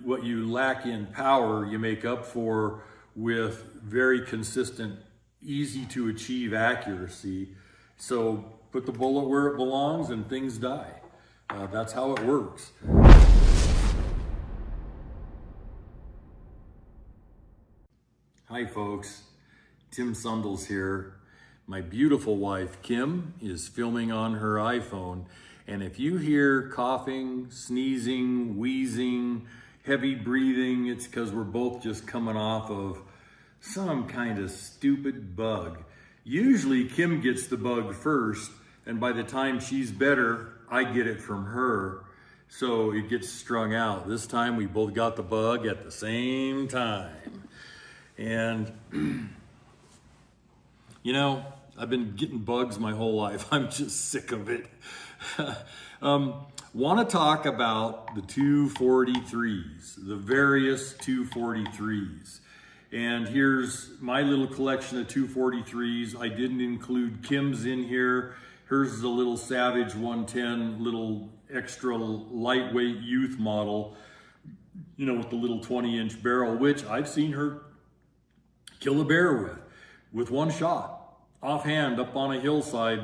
what you lack in power, you make up for with very consistent, easy to achieve accuracy. So put the bullet where it belongs and things die. That's how it works. Hi folks, Tim Sundles here. My beautiful wife Kim is filming on her iPhone, and if you hear coughing, sneezing, wheezing, heavy breathing, it's because we're both just coming off of some kind of stupid bug. Usually Kim gets the bug first, and by the time she's better, I get it from her. So it gets strung out. This time we both got the bug at the same time. And you know, I've been getting bugs my whole life. I'm just sick of it. Want to talk about the 243s, the various 243s. And here's my little collection of 243s. I didn't include Kim's in here. Hers is a little Savage 110, little extra lightweight youth model, you know, with the little 20-inch barrel, which I've seen her kill a bear with one shot, offhand, up on a hillside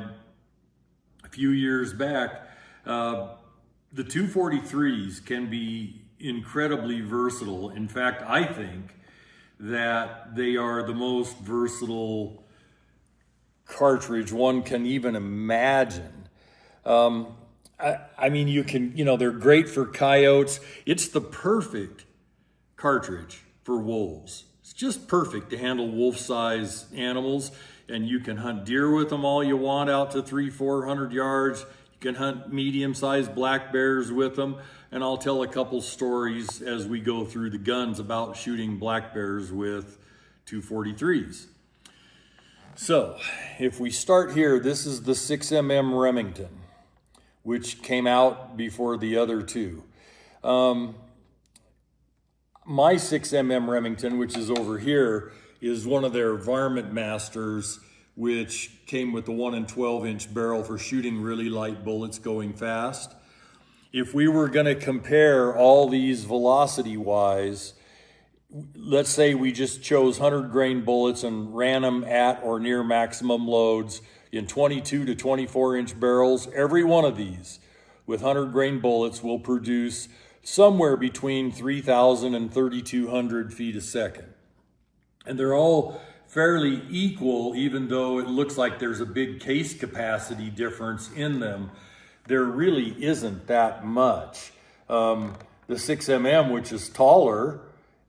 a few years back. The 243s can be incredibly versatile. In fact, I think that they are the most versatile cartridge one can even imagine. I mean, they're great for coyotes. It's the perfect cartridge for wolves. It's just perfect to handle wolf-size animals, and you can hunt deer with them all you want out to 300-400 yards. You can hunt medium-sized black bears with them, and I'll tell a couple stories as we go through the guns about shooting black bears with 243s. So, if we start here, this is the 6mm Remington, which came out before the other two. My 6mm Remington, which is over here, is one of their Varmint Masters, which came with the 1 and 12-inch barrel for shooting really light bullets going fast. If we were going to compare all these velocity-wise, let's say we just chose 100 grain bullets and ran them at or near maximum loads in 22 to 24-inch barrels, every one of these with 100 grain bullets will produce somewhere between 3,000 and 3,200 feet a second. And they're all fairly equal, even though it looks like there's a big case capacity difference in them. There really isn't that much. The 6mm, which is taller,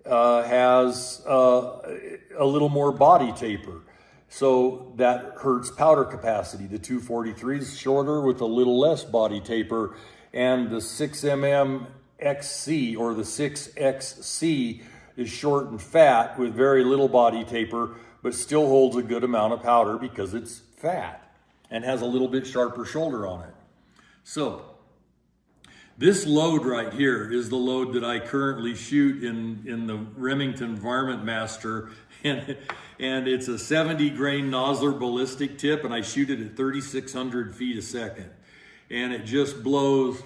has a little more body taper. So that hurts powder capacity. The 243 is shorter with a little less body taper, and the 6mm XC or the 6XC is short and fat with very little body taper, but still holds a good amount of powder because it's fat and has a little bit sharper shoulder on it. So this load right here is the load that I currently shoot in the Remington Varmint Master, and it's a 70 grain Nosler ballistic tip, and I shoot it at 3,600 feet a second, and it just blows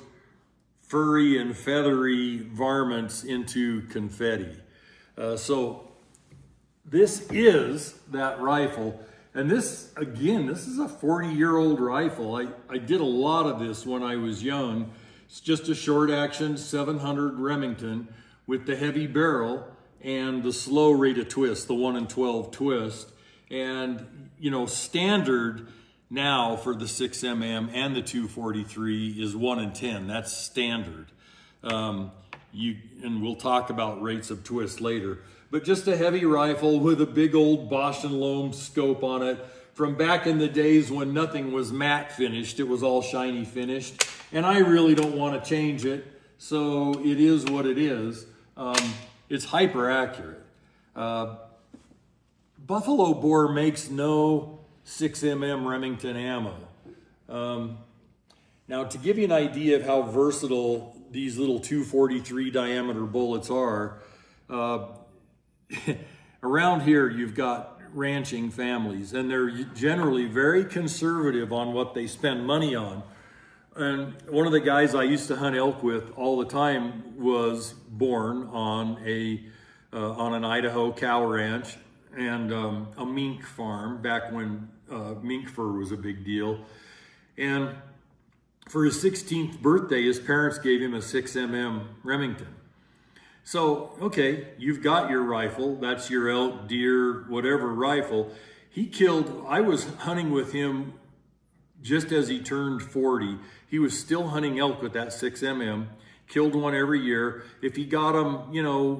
furry and feathery varmints into confetti. So this is that rifle. And this, again, this is a 40-year-old rifle. I did a lot of this when I was young. It's just a short action 700 Remington with the heavy barrel and the slow rate of twist, the 1 and 12 twist. And, you know, standard now for the 6mm and the 243 is 1 and 10. That's standard. And we'll talk about rates of twist later. But just a heavy rifle with a big old Bosch and Lohm scope on it from back in the days when nothing was matte finished. It was all shiny finished. And I really don't want to change it. So it is what it is. It's hyper accurate. Buffalo Bore makes no 6mm Remington ammo. Now, to give you an idea of how versatile these little 243 diameter bullets are, around here you've got ranching families, and they're generally very conservative on what they spend money on. And one of the guys I used to hunt elk with all the time was born on an Idaho cow ranch and a mink farm back when mink fur was a big deal. And for his 16th birthday, his parents gave him a 6mm Remington. So, okay, you've got your rifle. That's your elk, deer, whatever rifle. I was hunting with him just as he turned 40. He was still hunting elk with that 6mm, killed one every year. If he got them,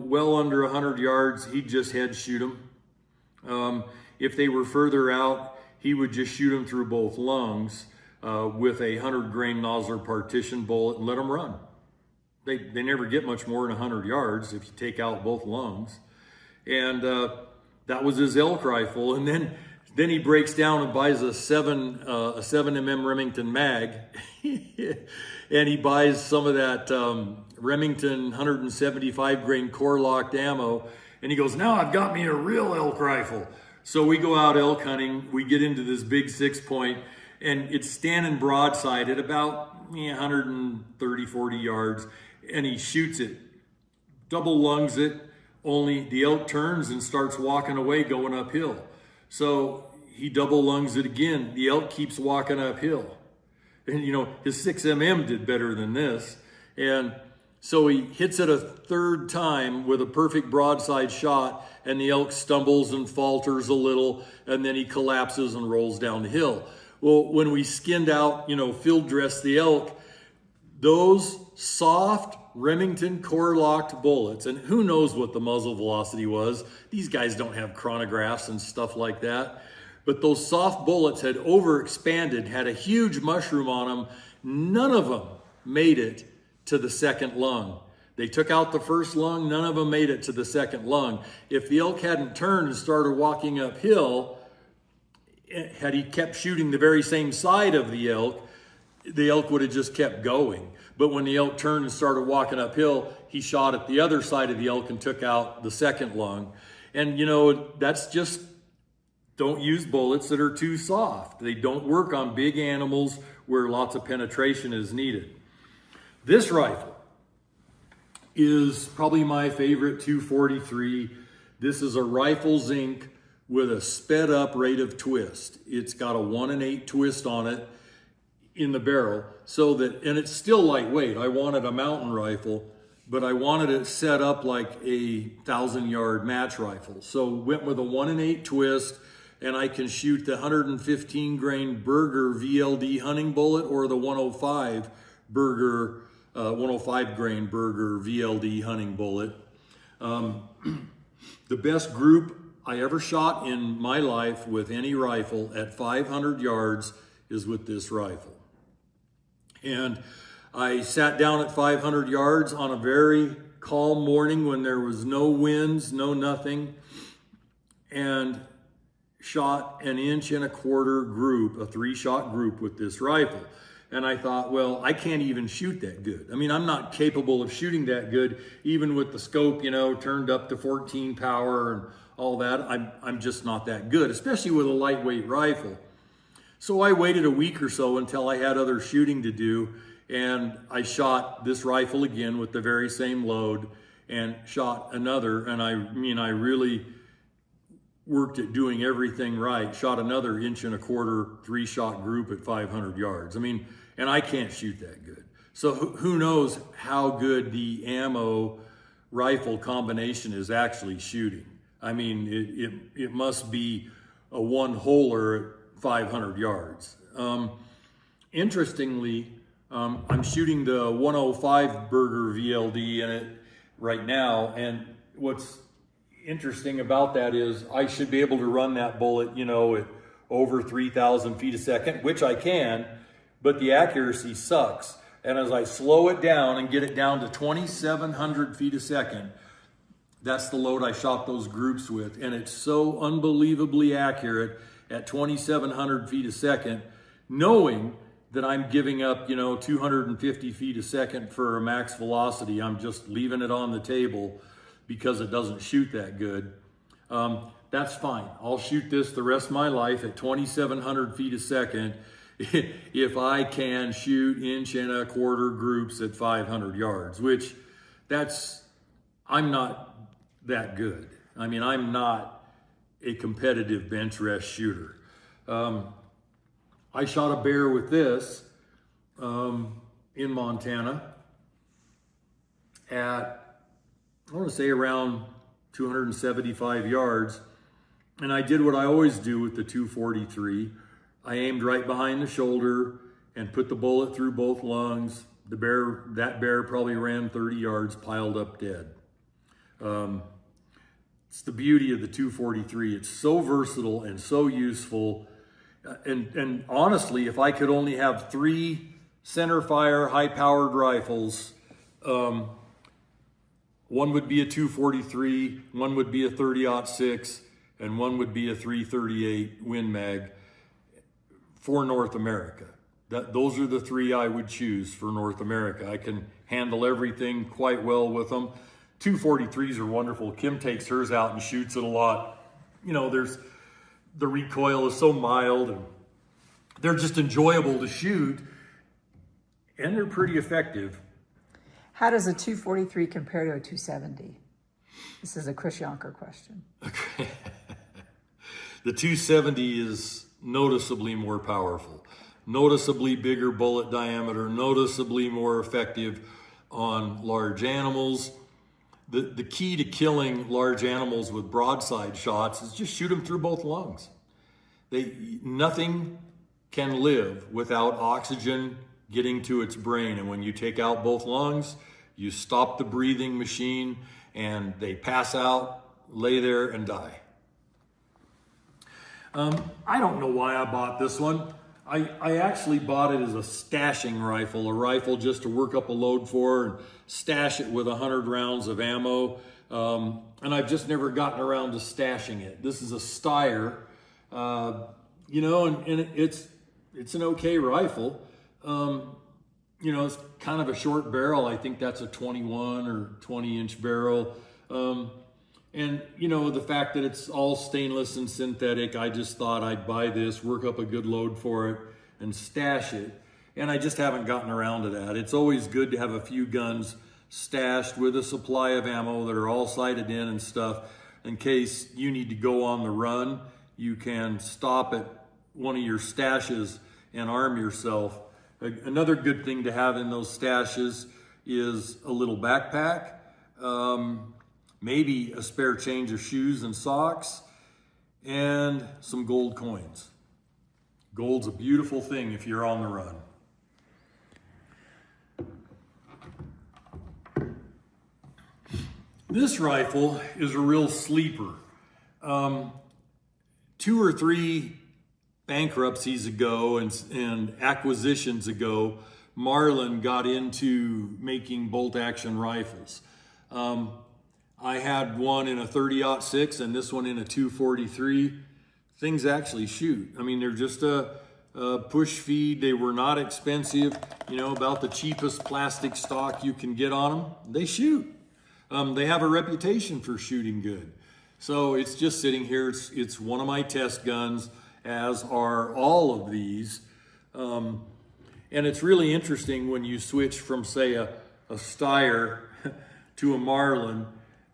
well under 100 yards, he'd just head shoot them. If they were further out, he would just shoot them through both lungs with a 100-grain Nosler partition bullet and let them run. They never get much more than 100 yards if you take out both lungs. And that was his elk rifle. And then he breaks down and buys a 7mm Remington mag. And he buys some of that Remington 175-grain core-locked ammo. And he goes, now I've got me a real elk rifle. So we go out elk hunting. We get into this big 6-point. And it's standing broadside at about 130, 40 yards. And he shoots it, double lungs it, only the elk turns and starts walking away going uphill. So he double lungs it again. The elk keeps walking uphill. And his 6mm did better than this. And so he hits it a third time with a perfect broadside shot, and the elk stumbles and falters a little, and then he collapses and rolls down the hill. Well, when we skinned out, field dressed the elk, those soft Remington core-locked bullets, and who knows what the muzzle velocity was. These guys don't have chronographs and stuff like that. But those soft bullets had overexpanded, had a huge mushroom on them. None of them made it to the second lung. They took out the first lung, none of them made it to the second lung. If the elk hadn't turned and started walking uphill, had he kept shooting the very same side of the elk would have just kept going. But when the elk turned and started walking uphill, he shot at the other side of the elk and took out the second lung. And that's just, don't use bullets that are too soft. They don't work on big animals where lots of penetration is needed. This rifle is probably my favorite 243. This is a Rifle Zinc with a sped up rate of twist. It's got a 1 1/8 twist on it in the barrel, and it's still lightweight. I wanted a mountain rifle, but I wanted it set up like a 1,000-yard match rifle. So went with a 1 1/8 twist, and I can shoot the 115-grain Berger VLD hunting bullet or the 105 Berger, 105-grain Berger VLD hunting bullet. The best group I ever shot in my life with any rifle at 500 yards is with this rifle. And I sat down at 500 yards on a very calm morning when there was no winds, no nothing, and shot an 1.25 inch group, a 3-shot group with this rifle. And I thought, well, I can't even shoot that good. I mean, I'm not capable of shooting that good, even with the scope, turned up to 14 power and all that. I'm just not that good, especially with a lightweight rifle. So I waited a week or so until I had other shooting to do, and I shot this rifle again with the very same load and shot another. And I really worked at doing everything right. Shot another 1.25 inch 3-shot group at 500 yards. And I can't shoot that good. So who knows how good the ammo rifle combination is actually shooting. It must be a one-holer at 500 yards. Interestingly, I'm shooting the 105 Berger VLD in it right now, and what's interesting about that is I should be able to run that bullet, at over 3,000 feet a second, which I can, but the accuracy sucks. And as I slow it down and get it down to 2,700 feet a second, that's the load I shot those groups with. And it's so unbelievably accurate at 2,700 feet a second, knowing that I'm giving up, 250 feet a second for a max velocity. I'm just leaving it on the table because it doesn't shoot that good. That's fine. I'll shoot this the rest of my life at 2,700 feet a second. if I can shoot 1.25 inch groups at 500 yards, which I'm not that good. I mean, I'm not a competitive bench rest shooter. I shot a bear with this in Montana at, I want to say around 275 yards. And I did what I always do with the 243. I aimed right behind the shoulder and put the bullet through both lungs. That bear probably ran 30 yards, piled up dead. It's the beauty of the 243. It's so versatile and so useful. And honestly, if I could only have 3 centerfire high-powered rifles, one would be a 243, one would be a 30-06, and one would be a 338 Win Mag for North America. Those are the 3 I would choose for North America. I can handle everything quite well with them. 243s are wonderful. Kim takes hers out and shoots it a lot. You know, the recoil is so mild and they're just enjoyable to shoot, and they're pretty effective. How does a 243 compare to a 270? This is a Chris Yonker question. Okay. The 270 is noticeably more powerful, noticeably bigger bullet diameter, noticeably more effective on large animals. The key to killing large animals with broadside shots is just shoot them through both lungs. Nothing can live without oxygen getting to its brain. And when you take out both lungs, you stop the breathing machine and they pass out, lay there and die. I don't know why I bought this one. I actually bought it as a stashing rifle, a rifle just to work up a load for and stash it with 100 rounds of ammo. And I've just never gotten around to stashing it. This is a Steyr, you know, and it's an okay rifle. You know, it's kind of a short barrel. I think that's a 21 or 20 inch barrel. And you know, the fact that it's all stainless and synthetic, I just thought I'd buy this, work up a good load for it, and stash it. And I just haven't gotten around to that. It's always good to have a few guns stashed with a supply of ammo that are all sighted in and stuff. In case you need to go on the run, you can stop at one of your stashes and arm yourself. Another good thing to have in those stashes is a little backpack. Maybe a spare change of shoes and socks, and some gold coins. Gold's a beautiful thing if you're on the run. This rifle is a real sleeper. 2 or 3 bankruptcies ago and acquisitions ago, Marlin got into making bolt-action rifles. I had one in a 30-06 and this one in a 243. Things actually shoot. I mean, they're just a push feed. They were not expensive, you know, about the cheapest plastic stock you can get on them. They shoot. They have a reputation for shooting good. So it's just sitting here. It's one of my test guns, as are all of these. And it's really interesting when you switch from, say, a Steyr to a Marlin,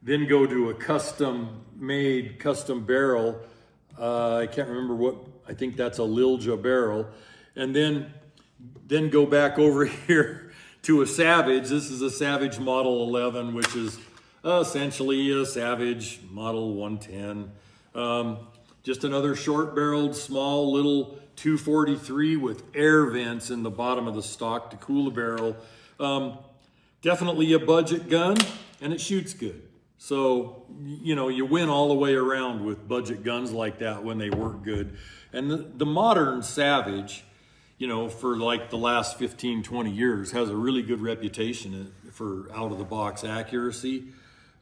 then go to a custom-made, custom barrel. I can't remember what, I think that's a Lilja barrel. And then go back over here to a Savage. This is a Savage Model 11, which is essentially a Savage Model 110. Just another short-barreled, small little 243 with air vents in the bottom of the stock to cool the barrel. Definitely a budget gun, and it shoots good. So, you know, you win all the way around with budget guns like that when they work good. And the modern Savage, you know, for like the last 15, 20 years, has a really good reputation for out-of-the-box accuracy.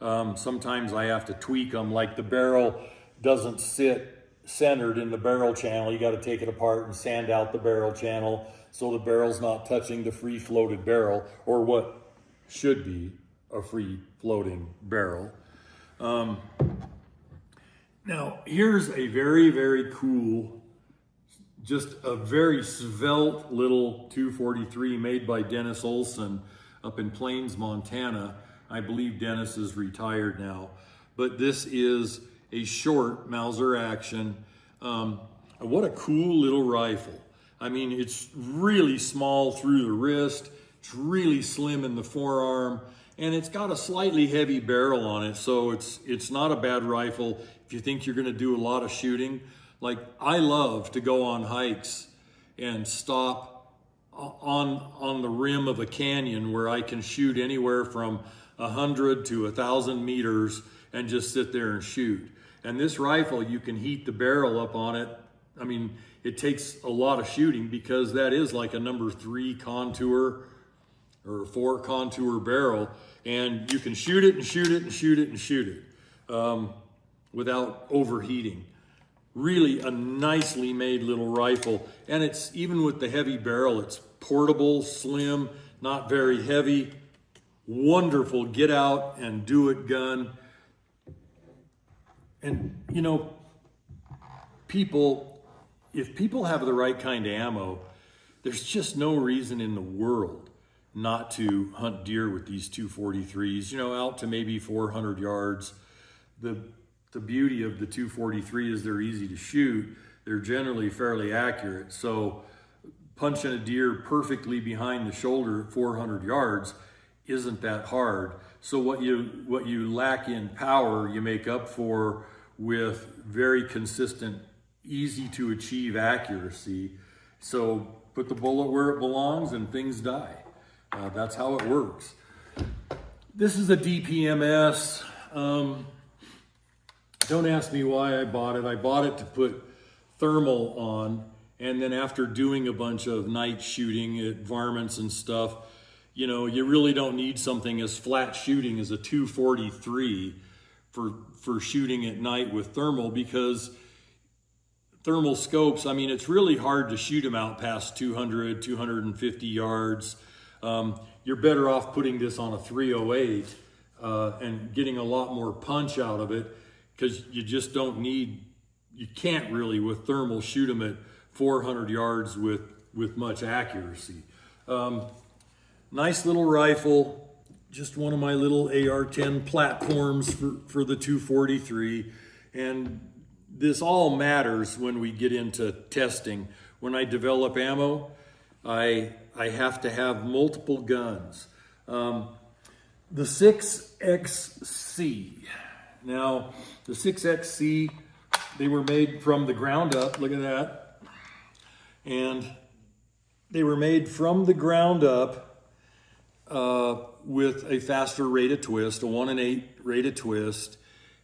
Sometimes I have to tweak them, like the barrel doesn't sit centered in the barrel channel. You got to take it apart and sand out the barrel channel so the barrel's not touching the free-floated barrel, or what should be a free-floating barrel. Now, here's a very, very cool just a very svelte little 243 made by Dennis Olson up in Plains, Montana. I believe Dennis is retired now, but this is a short Mauser action. What a cool little rifle. I mean, it's really small through the wrist. It's really slim in the forearm, and it's got a slightly heavy barrel on it. So it's not a bad rifle if you think you're gonna do a lot of shooting. Like, I love to go on hikes and stop on the rim of a canyon where I can shoot anywhere from 100 to 1,000 meters and just sit there and shoot. And this rifle, you can heat the barrel up on it. I mean, it takes a lot of shooting because that is like a number 3 contour or 4 contour barrel, and you can shoot it and shoot it and shoot it and shoot it without overheating. Really a nicely made little rifle, and it's, even with the heavy barrel, it's portable, slim, not very heavy. Wonderful get out and do it gun. And you know, if people have the right kind of ammo, there's just no reason in the world not to hunt deer with these 243s, you know, out to maybe 400 yards. The beauty of the 243 is they're easy to shoot. They're generally fairly accurate. So punching a deer perfectly behind the shoulder at 400 yards isn't that hard. So what you lack in power, you make up for with very consistent, easy to achieve accuracy. So put the bullet where it belongs and things die. That's how it works. This is a DPMS. Don't ask me why I bought it. I bought it to put thermal on, and then after doing a bunch of night shooting at varmints and stuff, you know, you really don't need something as flat shooting as a 243 for shooting at night with thermal, because thermal scopes, I mean, it's really hard to shoot them out past 200, 250 yards. You're better off putting this on a 308 and getting a lot more punch out of it, because you just don't need, you can't really with thermal shoot them at 400 yards with much accuracy. Nice little rifle, just one of my little AR-10 platforms for the 243. And this all matters when we get into testing. When I develop ammo, I have to have multiple guns. The 6XC. Now, the 6XC, they were made from the ground up. Look at that. And they were made from the ground up with a faster rate of twist, a 1-in-8 rate of twist.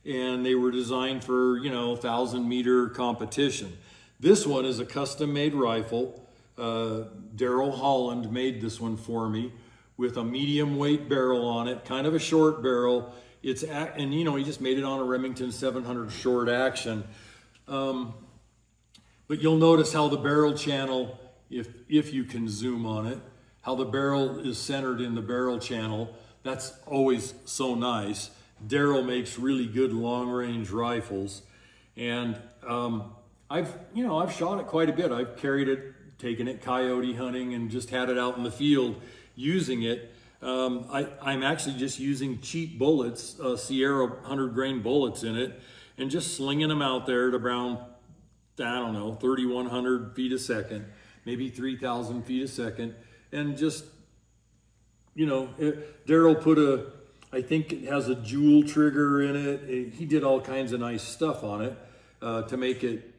And they were designed for, you know, 1,000-meter competition. This one is a custom-made rifle. Daryl Holland made this one for me with a medium weight barrel on it, kind of a short barrel. And you know, he just made it on a Remington 700 short action. But you'll notice how the barrel channel, if you can zoom on it, how the barrel is centered in the barrel channel. That's always so nice. Daryl makes really good long range rifles. And I've shot it quite a bit. I've carried it, taken it coyote hunting, and just had it out in the field using it. I'm actually just using cheap bullets, Sierra 100 grain bullets in it, and just slinging them out there at around, I don't know, 3,100 feet a second, maybe 3,000 feet a second. And just, you know, Daryl put I think it has a jewel trigger in it. He did all kinds of nice stuff on it to make it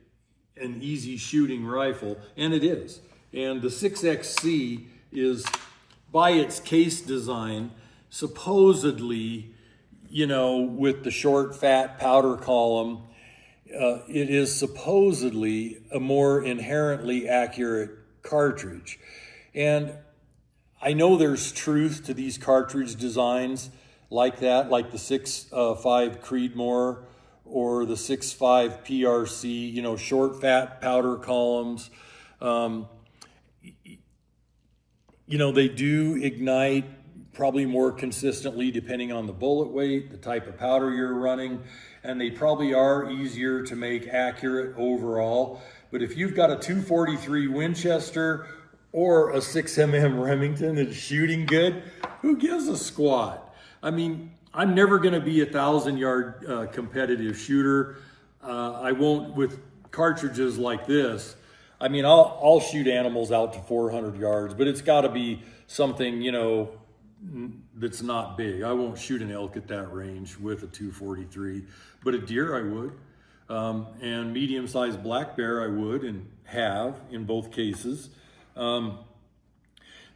an easy shooting rifle, and it is. And the 6XC is, by its case design, supposedly, you know, with the short fat powder column, it is supposedly a more inherently accurate cartridge. And I know there's truth to these cartridge designs like that, like the 6.5 Creedmoor or the 6.5 PRC, you know, short fat powder columns. You know, they do ignite probably more consistently depending on the bullet weight, the type of powder you're running, and they probably are easier to make accurate overall. But if you've got a 243 Winchester or a 6mm Remington that's shooting good, who gives a squat? I mean, I'm never going to be a 1,000-yard competitive shooter. I won't with cartridges like this. I mean, I'll shoot animals out to 400 yards, but it's got to be something, you know, that's not big. I won't shoot an elk at that range with a 243, but a deer I would. And medium-sized black bear I would and have in both cases.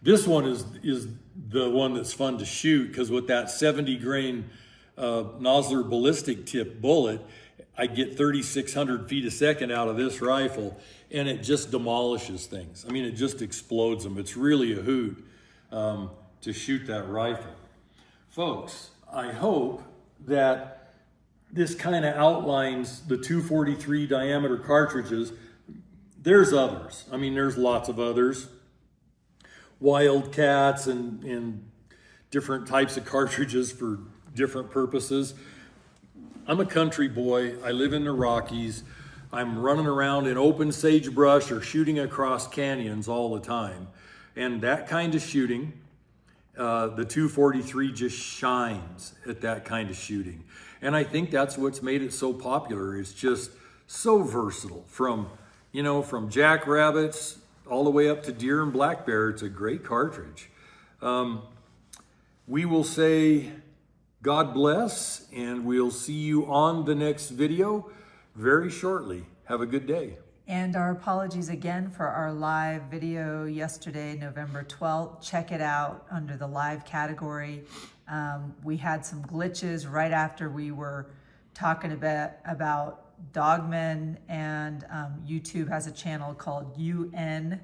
This one is the one that's fun to shoot because with that 70 grain Nosler ballistic tip bullet, I get 3,600 feet a second out of this rifle, and it just demolishes things. I mean, it just explodes them. It's really a hoot to shoot that rifle. Folks, I hope that this kind of outlines the 243 diameter cartridges. There's others. I mean, there's lots of others. Wildcats and different types of cartridges for different purposes. I'm a country boy. I live in the Rockies. I'm running around in open sagebrush or shooting across canyons all the time. And that kind of shooting, the 243 just shines at that kind of shooting. And I think that's what's made it so popular. It's just so versatile from jackrabbits all the way up to deer and black bear. It's a great cartridge. We will say God bless, and we'll see you on the next video very shortly. Have a good day. And our apologies again for our live video yesterday, November 12th. Check it out under the live category. We had some glitches right after we were talking about dogmen, and YouTube has a channel called UNK,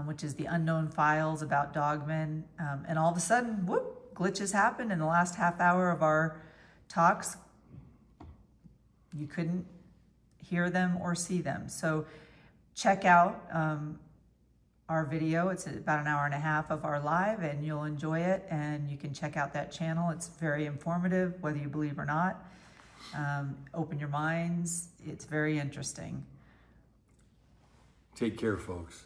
which is the unknown files about dogmen. And all of a sudden, whoop, glitches happened in the last half hour of our talks. You couldn't hear them or see them. So check out our video. It's about an hour and a half of our live, and you'll enjoy it. And you can check out that channel. It's very informative, whether you believe or not. Open your minds. It's very interesting. Take care, folks.